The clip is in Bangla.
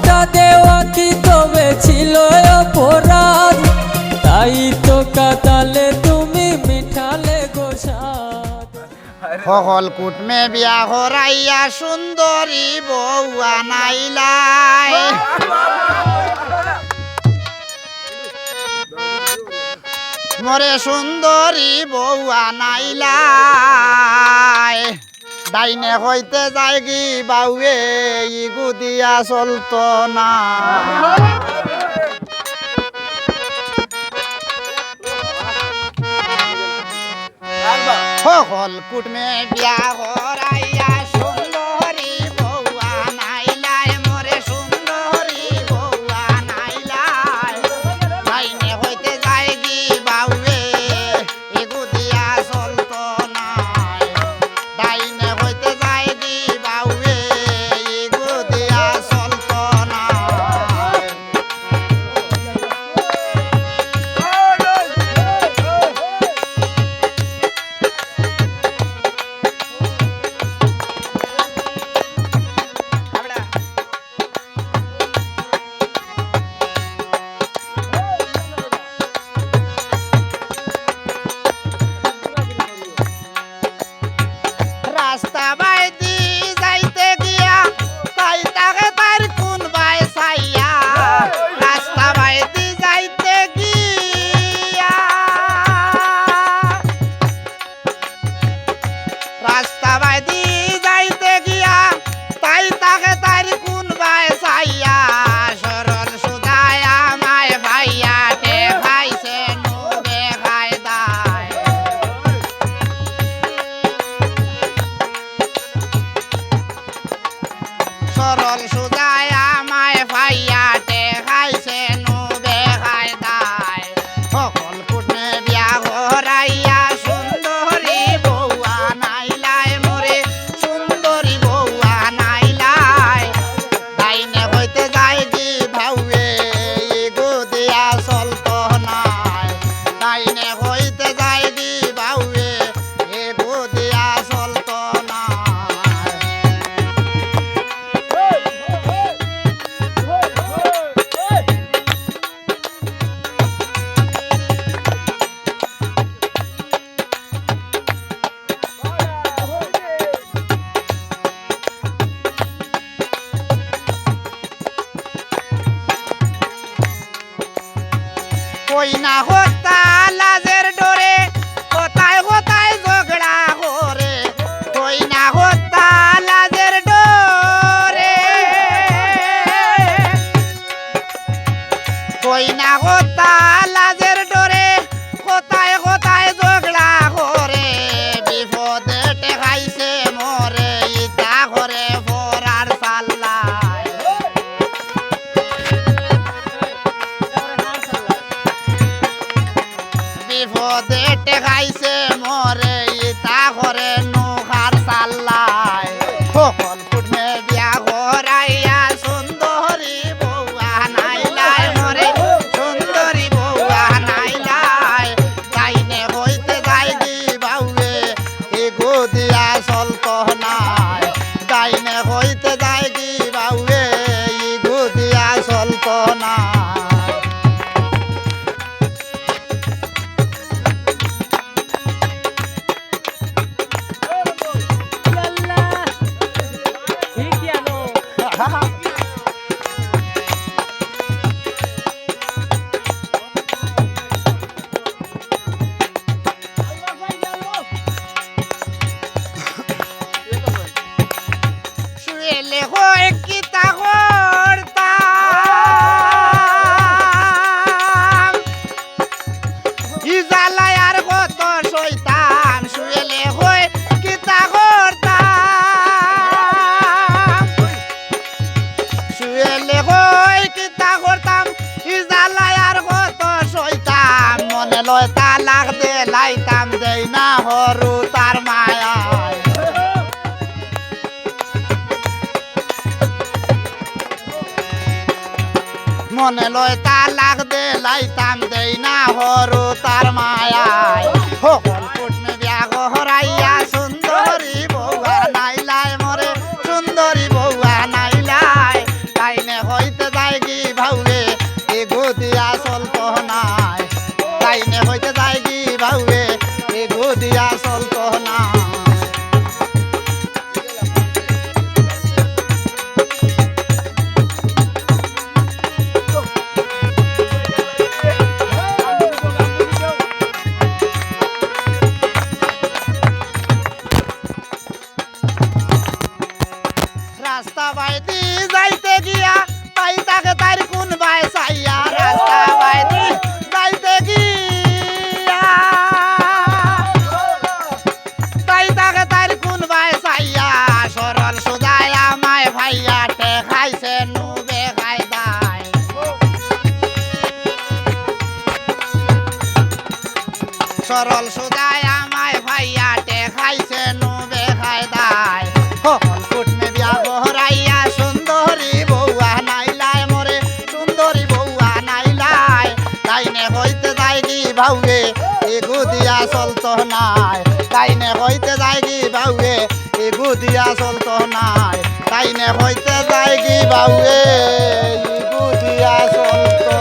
ভালোবাসা দেওয়া কি তবে ছিল অপরাধ? তাই তো কাতালে তুমি মিঠালে গোসাদ। সকল কুটমে বিয়া হরাইয়া সুন্দরী বউ আনাইলাই। মরে সুন্দরী বউ আনাইলাই। ডাইনে হইতে যায় গি বাউয়ে ইগু দিয়া চলতো না। সকল কুটমে বিয়া হরাইয়া সুন্দরী বউ আনাইলাই। মরে সুন্দরী বউ আনাইলাই। ডাইনে হইতে যায় গি বাউয়ে ইগু দিয়া চলতো না। ডাইনে হইতে যায় গি বাউয়ে ইগু দিয়া চলতো না। রাস্তা বাইদি যাইতে গিয়া তাই তাকে তার কোন বাই সাইয়া। রাস্তা বাইদি যাইতে গিয়া রাস্তা বাইদি যাইতে গিয়া তাই তাকে তার কোন বাই সাইয়া। সরল সুদায় আমায় ভাইয়া টে খাইছে নুবে খাই দায়। সরল সুদায় আমায় ভাইয়াটে খাইছে নুবে খাই দায়। সকল কুটমে বিয়া হরাইয়া সুন্দরী বউ আনাইলাই। মরে সুন্দরী বউ আনাইলাই। ডাইনে হইতে যায় গি ভাউয়ে ইগু দিয়া চলতো নাই। ডাইনে হইতে যায় গি ভাউয়ে ইগু দিয়া চলতো নাই। কই না হতা লাজের ডোরে কোথায় কোথায় ঝগড়া করে। কই না হতা লাজের ডোরে। কই না হতা লাজের ডোরে কোথায় কোথায় ঝগড়া করে। বিপদে টেকাইছে মরে ইটা করে ফরার সাল্লায়। বিপদে টেকাইছে মরে ইটা করে নুখার সাল্লায়। সকল কুটমে বিয়া হরাইয়া সুন্দরী বউ আনাইলাই। মরে সুন্দরী বউ আনাইলাই। ডাইনে হইতে যায় গি বাউয়ে ইগু দিয়া চলতো নাই। ডাইনে হইতে যায় গি বাউয়ে ইগু দিয়া চলতো নাই। শুয়েলে হয় কিতা করতাম। ইজালায় আর কত শৈতান। শুয়েলে হয় কিতা করতাম। শুয়েলে হয় কিতা করতাম। ইজালায় আর কত শৈতান। মনে লয় তালাক দে লাইতাম দেই না হরু তার মায়ায়। মনে লয় তালাক দে লাইতাম দেই না হরু তার মায়ায়। সকল কুটমে বিয়া হরাইয়া সুন্দরী বউ আনাইলাই। মরে সুন্দরী বউ আনাইলাই। ডাইনে হইতে সরল সুদায় আমায় ভাইয়াটে খাইছে নুবে খায়দায় কখন কুটমে বিয়া গহরাইয়া সুন্দরী বউয়া নাইলায় মরে সুন্দরী বউয়া নাইলায় তাইনে হইতে যায় কি ভাউগে এগু দিয়া চলতো নাই তাইনে হইতে যায় কি ভাউগে এগু দিয়া চলতো নাই তাইনে হইতে যায় কি ভাউগে এগু দিয়া চলতো